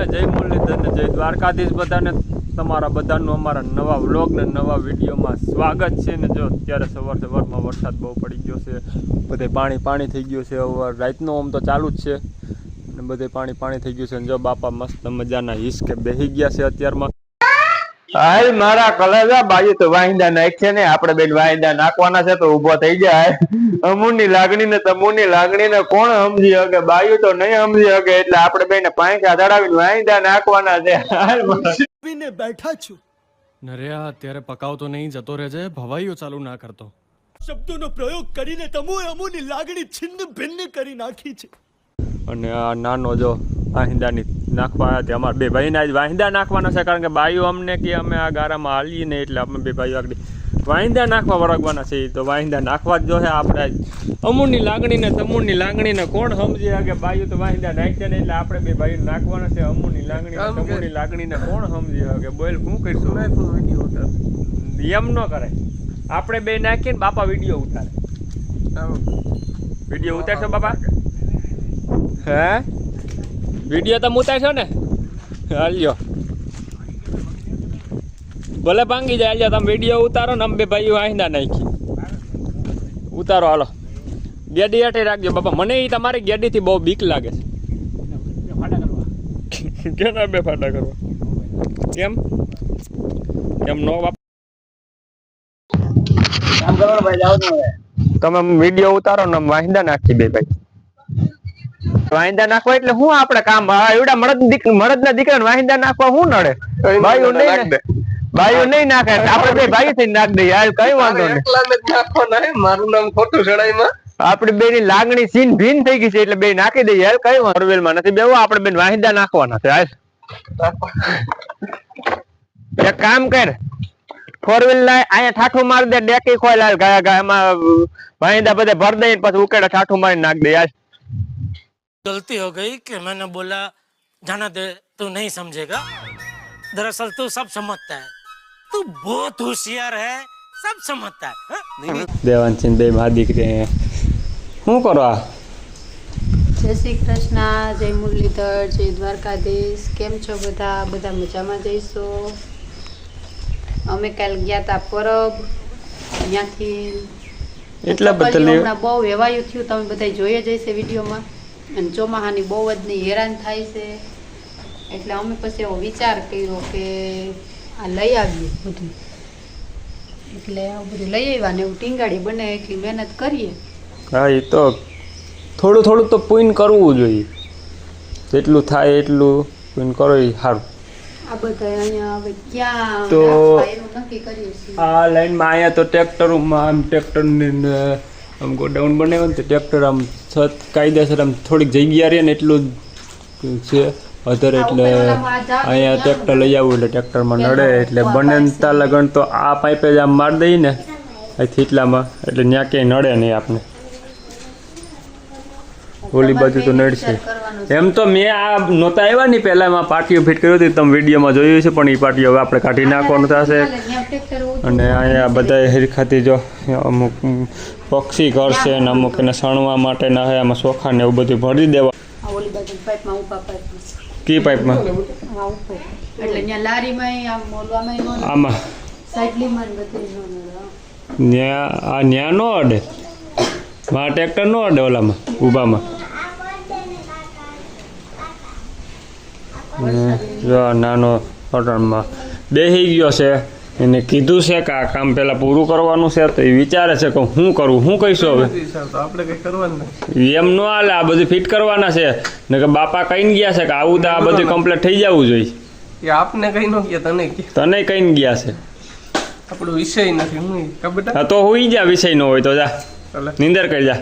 જય મુરલીધર ને જય દ્વારકાધીશ બધાને તમારા બધાનું અમારા નવા વ્લોગ ને નવા વિડીયોમાં સ્વાગત છે ને જો અત્યારે સવારમાં વરસાદ બહુ પડી ગયો છે બધે પાણી થઈ ગયું છે હવે રાતનો આમ તો ચાલુ જ છે ને બધે પાણી થઈ ગયું છે ને જો બાપા મસ્ત મજાના હિસકે બેહી ગયા છે અત્યારમાં હાલ મારા કલેજા બાજુ તો વાહિંદા નાખશે ને આપણે બેન વાહિંદા નાખવાના છે તો ઊભો થઈ જાય અમુની લાગણી ને તમુની લાગણી ને કોણ સમજી શકે બાયુ તો નહીં સમજી શકે એટલે આપણે બેને પાંખા ચડાવીને વાહિંદા નાખવાના છે હાલ ને બેઠા છું નર્યા અત્યારે પકાવતો નહીં જતો રહેજે ભવાઈઓ ચાલુ ના કરતો શબ્દોનો પ્રયોગ કરીને તમોએ અમોની લાગણી છિન્ન ભિન્ન કરી નાખી છે અને આ નાનો જો વાહિંદાની નાખવાના છે અમારા બે ભાઈના જ વાહિંદા નાખવાના છે કારણ કે બાયુ અમને કે અમે આ ગારામાં હાલીએ ને એટલે અમે બે ભાઈઓ આગળ વાહિંદા નાખવા વળગવાના છે તો વાહિંદા નાખવા જ જો છે આપણે અમુની લાગણી ને તમુની લાગણી ને કોણ સમજે કે બાયુ તો વાહિંદા નાખશે ને એટલે આપણે બે ભાઈઓ નાખવાના છે અમુની લાગણી ને તમુની લાગણી ને કોણ સમજે કે બોલ શું કરશું એમ ન કરે આપણે બે નાખીએ ને બાપા વિડીયો ઉતારે વિડીયો ઉતારશો બાપા હે વિડીયો તમે ઉતારશો ને હાલ્યો ભલે ભાંગી જાય હાલ્યો તમે વિડીયો ઉતારો ને અમે બે ભાઈઓ વાહિંદા નાખી ઉતારો હાલો ગેડી હેઠે રાખજો બાપા મને એ તમારી ગેડીથી બહુ બીક લાગે છે કેના બે ફાટા કરવા કેમ એમ નો તમે વિડીયો ઉતારો ને વાહિંદા નાખી બે ભાઈ વાહિંદા નાખવા એટલે શું આપણે કામ એવડા મળદ ના દીકરા વાહિંદા નાખવા શું નડે બાયુ નહીં નાખે આપણે બે ભાઈ થઈને નાખ દઈએ હાલ કઈ વાંધો નહીં મારું નામ ખોટું ચડાઈમાં આપડે બે ની લાગણી સીન ભીન થઈ ગઈ છે એટલે બે નાખી દઈએ હાલ કઈ વાંધો માં નથી બેવું આપણે બેન વાહિંદા નાખવાના છે હાલ એક કામ કર ફોર વ્હીલ લાય અહીંયા ઠાઠું મારી દે ડેકી ખોલ હાલ ગયા ગયા એમાં વાહિંદા બધે ભર દઈ પછી ઉકેડે ઠાઠું મારી નાખ દે હાલ गलती हो गई कि मैंने बोला जाना दे तू नहीं समझेगा दरअसल तू सब समझता है तू बहुत होशियार है सब समझता है देवांशी બે મા દીકરી શું કરો આ જય શ્રી કૃષ્ણ જય મુરલીધર જય દ્વારકાધીશ કેમ છો બધા મજામાં જઈશો અમે કાલ ગયા તા પરબ ત્યાંથી એટલા બધા બહુ વેવાયું થયું તમે બધા જોઈએ જઈશે વિડીયોમાં અને ચોમાહાની બહુ જ નહીં હેરાન થાય છે એટલે અમે પછી એવો વિચાર કર્યો કે આ લઈ આવીએ બધું એટલે આવું બધું લઈ આવ્યા ને એવું ટીંગાડી બને એટલી મહેનત કરીએ હા એ તો થોડું તો પૂન કરવું જોઈએ જેટલું થાય એટલું પૂન કરો એ સારું આ બધા અહીંયા હવે ક્યાં તો એનું નક્કી કરીએ છીએ આ લાઈનમાં અહીંયા તો ટ્રેક્ટરોમાં આમ ટ્રેક્ટરની આમ ગોડાઉન બનાવ્યું ને તો ટ્રેક્ટર આમ છત કાયદેસર આમ થોડીક જગ્યા રહે ને એટલું છે વધારે એટલે અહીંયા ટ્રેક્ટર લઈ આવવું એટલે ટ્રેક્ટરમાં નડે એટલે બને લગન તો આ પાઇપે જ આમ મારી દઈએ ને અહીંથી એટલામાં એટલે ત્યાં ક્યાંય નડે નહીં આપણે ઓલી બાજુ તો નડશે એમ તો મેં આ નહોતા આવ્યા ને પહેલાં પાટીઓ ફિટ કર્યું હતું તમે વિડીયોમાં જોયું છે પણ એ પાટીઓ હવે આપણે કાઢી નાખવાનું થશે અને અહીંયા બધા હેરખાતી જો અમુક પક્ષી ઘર છે ને અમુક એને સણવા માટેના છે આમાં ચોખા ને એવું બધું ભરી દેવા કી પાઇપમાં આમાં ન્યા નો અડે મારા ટ્રેક્ટર નો અડે ઓલામાં ઊભામાં જો નાનો પટણમાં બેસી ગયો છે એને કીધું છે કે આ કામ પેલા પૂરું કરવાનું છે તો એ વિચારે છે કે હું કરું શું કહીશું હવે એમ ન હાલે આ બધું ફિટ કરવાના છે ને કે બાપા કહીને ગયા છે કે આવું તો આ બધું કમ્પ્લીટ થઈ જવું જોઈએ આપને કઈ નો ગયા તને કહીને ગયા છે આપણો વિષય નથી હા તો હોઈ જા વિષય ન હોય તો જા નિંદર કરી જા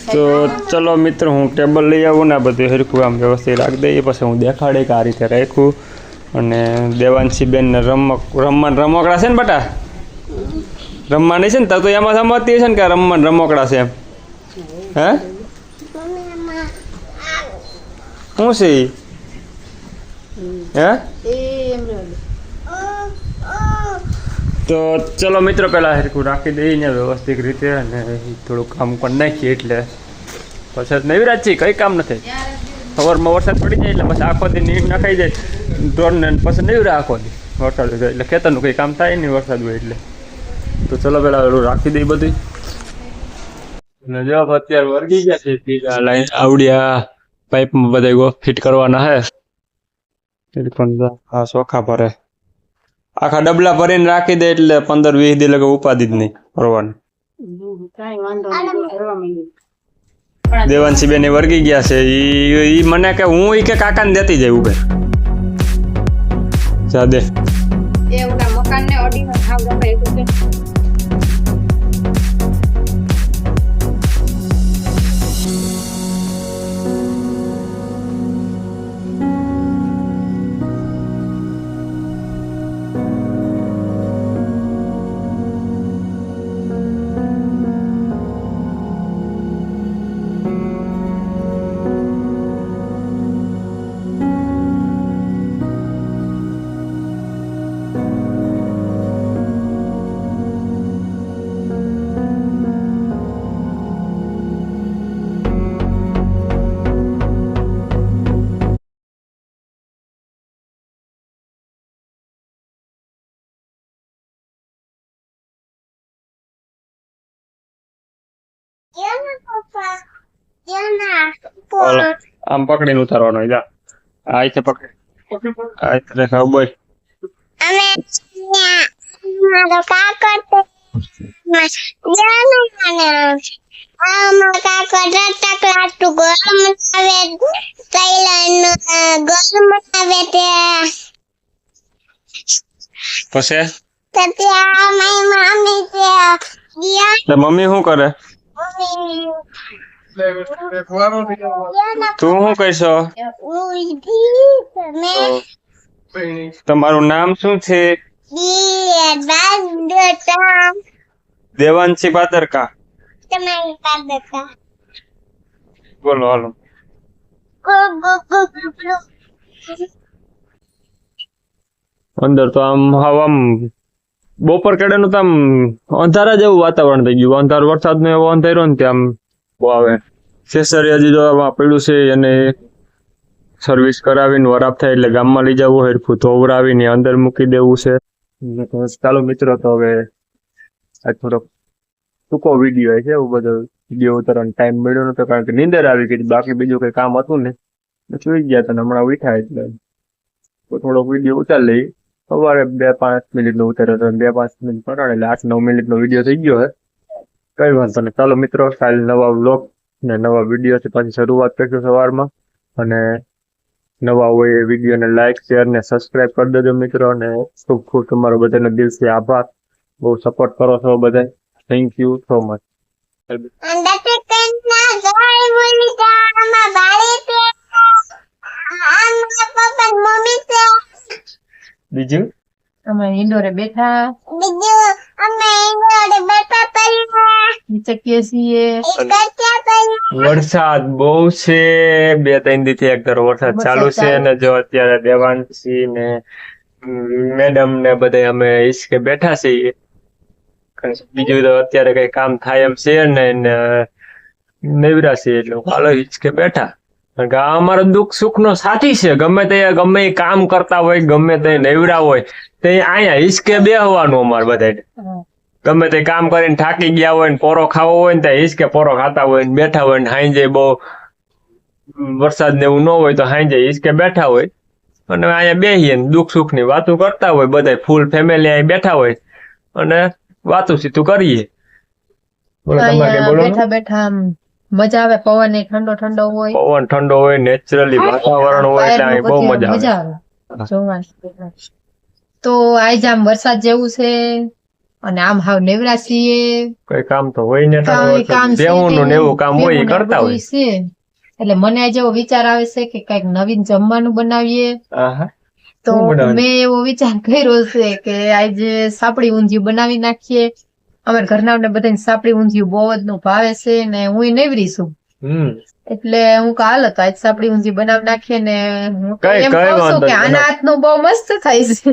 તો ચલો મિત્ર હું ટેબલ લઈ આવું ને આ બધું હરખું આમ વ્યવસ્થિત રાખી દઈએ પછી હું દેખાડે કે આ રીતે રાખ્યું અને દેવાંશી બેનને રમકડા છે ને બટા રમવાની છે ને તો એમાં સમજતી છે ને કે રમકડા છે એમ હે શું છે હે તો ચલો મિત્રો પહેલાં હરખું રાખી દઈએ ને વ્યવસ્થિત રીતે અને થોડું કામ પણ નાખીએ એટલે પછી નવરાજ છે કઈ કામ નથી. સવારમાં વરસાદ પડી જાય એટલે પછી આખો દી નીર નખાઈ જાય ઢોરને પછી નવરા આખો દી વરસાદ હોય એટલે ખેતરનું કંઈ કામ થાય નહીં વરસાદ હોય એટલે. તો ચલો પેલા ઓલું રાખી દઈ બધું. અને જો અત્યારે વર્ગી ગયા છે લાઈન આવડિયા પાઇપમાં બધા ફિટ કરવાના હે. હા ચોખા ભરે આખા ડબલા ભરીને રાખી દે એટલે 15-20 દી લગે ઉપાધિ જ નહીં ભરવાનું. દેવાંશી બેન વર્ગી ગયા છે ઈ મને કે હું ઈ કે કાકા ને દેતી જાય ઉભે જા દે. આમ પકડીને ઉતારવાનો જા આ છે પકડ આ રેખા બોલ પછી મમ્મી શું કરે તું શું કહીશો તમારું નામ શું છે દેવાંશી પાદરકા બોલો હાલો અંદર તો આમ હવા બપોર કેડે તો આમ અંધારા જેવું વાતાવરણ થઈ ગયું અંધાર વરસાદ નો એવો અંધારો ને ત્યાં બહુ આવે સેસરી હજી જો પડ્યું છે અને સર્વિસ કરાવીને વરાપ થાય એટલે ગામમાં લઈ જવું હેરફું ધોવરાવીને અંદર મૂકી દેવું છે. ચાલો મિત્રો તો હવે આ થોડોક ટૂંકો વિડીયો છે એવું બધો વિડીયો ઉતારવાનો ટાઈમ મળ્યો નતો કારણ કે નીંદર આવી ગઈ બાકી બીજું કઈ કામ હતું ને સુઈ ગયા હતા હમણાં ઉઠ્યા એટલે થોડોક વિડીયો ઉતારી લઈ સવારે 2-5 મિનિટનો ઉતાર્યો હતો 2-5 મિનિટ પકડે એટલે 8-9 મિનિટનો વિડીયો થઈ ગયો હે કઈ વાંધો નહીં. ચાલો મિત્રો કાલે નવા વ્લોગ ને નવા વિડીયોથી પાછી શરૂઆત કરીશું સવારમાં અને નવા હોય એ વિડીયોને લાઈક શેર ને સબસ્ક્રાઇબ કરી દેજો મિત્રો અને ખૂબ ખૂબ તમારો બધાનો દિલથી આભાર બહુ સપોર્ટ કરો છો બધા થેન્ક યુ સો મચ. બીજું અમે ઇન્ડોરે બેઠા ચકીએ છીએ વરસાદ બહુ છે 2-3 દી થી એક ધારો વરસાદ ચાલુ છે અને જો અત્યારે દેવાંશી ને મેડમ ને બધા અમે ઈસકે બેઠા છીએ બીજું તો અત્યારે કઈ કામ થાય એમ છે ને નવરા છે એટલે હાલો ઈસકે બેઠા કારણ કે આ અમારો દુઃખ સુખ નો સાથી છે ગમે તે ગમે એ કામ કરતા હોય ગમે તે નવરા હોય તે અહીંયા ઈસકે બેહવાનું અમારે બધાને ગમે તે કામ કરીને થાકી ગયા હોય ને પોરો ખાવો હોય ને ત્યાં હિંચકે પોરો ખાતા હોય ને બેઠા હોય ને હાંજે બહુ વરસાદ ને એવું ન હોય તો હાંજે હિંચકે બેઠા હોય અને અહીંયા બેહીએ ને દુઃખ સુખ ની વાતો કરતા હોય બધા ફૂલ ફેમિલી અહીં બેઠા હોય અને વાતું સીતું કરીએ. બેઠા બેઠા મજા આવે પવન ઠંડો ઠંડો હોય પવન ઠંડો હોય નેચરલી વાતાવરણ હોય એટલે બહુ મજા આવે જોવાની. તો આજ આમ વરસાદ જેવું છે અને આમ હાવ નેવરા છીએ કઈ કામ તો હોય ને દેવું નું એવું કામ હોય એ કરતા હોય છે એટલે મને આજે એવો વિચાર આવે છે કે કઈક નવીન જમવાનું બનાવીએ તો મેં એવો વિચાર કર્યો છે કે આજે સાપડી ઊંધિયું બનાવી નાખીએ. અમારા ઘરના ને બધાને સાપડી ઊંધિયું બહુ જ નું ભાવે છે ને હું નેવરી છું એટલે હું હાલ હતો આજ સાપડી ઊંધિયું બનાવી નાખીએ ને હું એમ કહું છું કે આના હાથનું બહુ મસ્ત થાય છે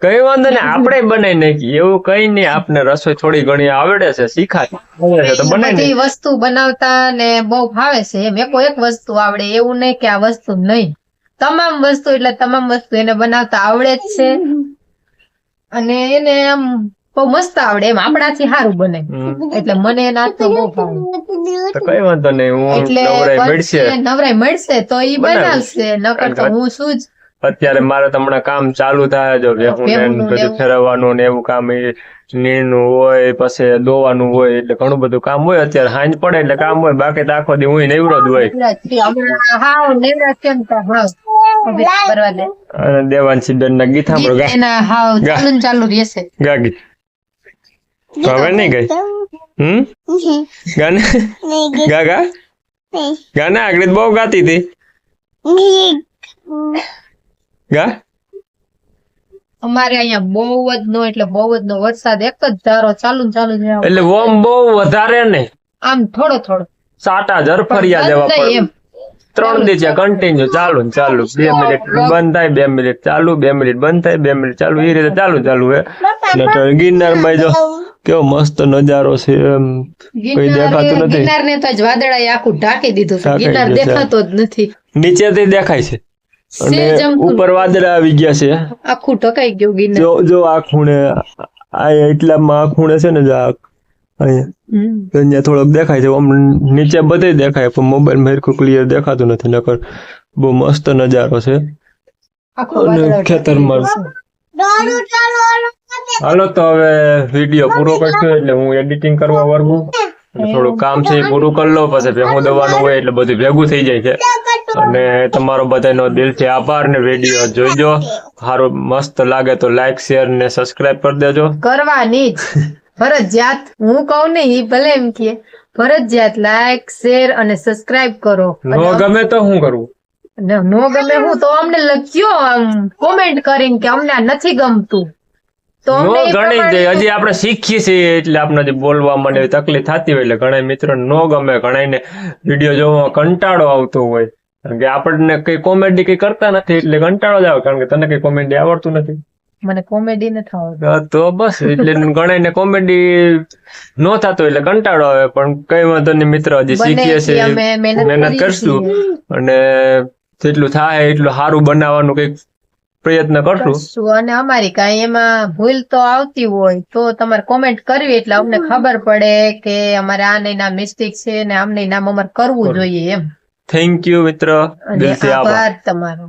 કઈ વાંધો નહીં, આપણે બનાવી નાખીએ, એવું કઈ નહીં. આપને રસોઈ થોડી ઘણી આવડે છે, શીખાય આવડે છે તો બનાવી બધી વસ્તુ બનાવતા ને બહુ ભાવે છે એમ. એક વસ્તુ આવડે એવું નહીં કે આ વસ્તુ નહીં, તમામ વસ્તુ એટલે તમામ વસ્તુ એને બનાવતા આવડે જ છે. અને એને આમ બહુ મસ્ત આવડે એમ, આપણાથી સારું બને. એટલે મને એના હાથ તો બહુ ભાવે. તો કઈ વાંધો નહીં, હું એટલે નવરાઈ મળશે વચ્ચે નવરાઈ મળશે તો ઈ બનાવશે, નકર તો હું શું જ. અત્યારે મારે તો હમણાં કામ ચાલુ થાય, જો ભેહું ને ભેહુંનું ને બધું એવું. ફેરવવાનું ને એવું કામ, નીણનું હોય, પછી દોવાનું હોય, એટલે ઘણું બધું કામ હોય. અત્યારે સાંજ પડે એટલે કામ હોય, બાકી તો આખો દી હું નેવરો જ હોય. હમણાં હાવ નેવરા કેમ તો હાવ હવે કરવા દે. અને દેવાંશી બેન ના ગીત સાંભળો, ગીત એના હાવ ગા. ચાલુ ને ચાલુ રહેશે. ગા ગીત તો હવે નહીં ગઈ. ગાને ગા ગા ગાને આગળ બહુ ગાતી હતી. ગા અમારે અહીંયા બહુ જ નો એટલે બહુ જ નો વરસાદ એક જ ધારો ચાલુ ને ચાલુ છે. એટલે ઓમ બહુ વધારે નહીં, આમ થોડો થોડો સાટા ઝરફરિયા જેવા બંધ પડે. એમ. 3 દી છે કન્ટિન્યુ ચાલુ ને ચાલુ, 2 મિનિટ બંધ થાય, 2 મિનિટ ચાલુ, 2 મિનિટ બંધ થાય, 2 મિનિટ ચાલુ, એ રીતે ચાલુ હે. નકર ગિરનારમાં જો કેવો મસ્ત નજારો છે, એમ કઈ દેખાતું નથી. ગિરનાર ને તો આજ વાદળાએ આખું ઢાંકી દીધું છે. ઢાંકી ગિરનાર દીધું છે. દેખાતો જ નથી, નીચેથી દેખાય છે અને સેજ અમથું. ઉપર વાદળા આવી ગયા છે. આખું ઢકાઈ ગયું ગિરનાર. જો આ ખૂણે, આ એટલામાં આ ખૂણે છે ને, જો આ અહીંયા અહીંયા થોડોક દેખાય છે. આમ નીચે બધે દેખાય, પણ મોબાઈલ માં હરખું ક્લિયર દેખાતું નથી. નકર બહુ મસ્ત નજારો છે. આખું અને વાદળ ખેતરમાં હાલો તો હવે વિડીયો પૂરો કરશું, એટલે હું એડિટિંગ કરવા વર્ગું. એટલે થોડું કામ છે એ પૂરું કરી લો, પછી હું દવાનું હોય એટલે બધું ભેગું થઈ જાય છે. અને તમારો બધાનો દિલથી આભાર, ને વિડીયો જોઈજો. સારું મસ્ત લાગે તો લાઈક, શેર ને સબસ્ક્રાઇબ કરી દેજો. કરવાની જ ફરજિયાત. હું કહું ને ઈ ભલે એમ કે ફરજિયાત લાઈક શેર અને સબસ્ક્રાઇબ કરો. નો ગમે તો શું કરવું? નો ગમે હું તો અમને લખ્યો આમ કોમેન્ટ કરીને કે અમને આ નથી ગમતું, તો નો અમને એ ગણી પ્રમાણે જાય, હજી આપણે શીખીએ છીએ એટલે આપણે હજી બોલવા મને એવી તકલીફ થતી હોય. એટલે ઘણા મિત્રો નો ગમે, ઘણાને વિડીયો જોવામાં કંટાળો આવતો હોય, કારણ કે આપણને કઈ કોમેડી કઈ કરતા નથી એટલે કંટાળો જ આવે. કારણ કે તને કઈ કોમેડી આવડતું નથી. મને કોમેડી નથી આવડતું. હા, તો બસ એટલે ઘણાને કોમેડી નો થતો એટલે કંટાળો આવે. પણ કઈ વાંધો નહીં મિત્ર, હજી બને શીખીએ એટલી છીએ, અમે મહેનત મહેનત કરીએ કરશું છીએ. અને જેટલું થાય એટલું સારું બનાવવાનું કઈક પ્રયત્ન કરશું. કરશું. અને અમારી કાંઈ એમાં ભૂલ તો આવતી હોય તો તમારે કોમેન્ટ કરવી, એટલે અમને ખબર પડે કે અમારે આ નહીં ના મિસ્ટેક છે ને આમ નહીં નામ અમારે કરવું જોઈએ એમ. થેન્ક યુ મિત્ર, અને દિલથી આભાર. આભાર તમારો.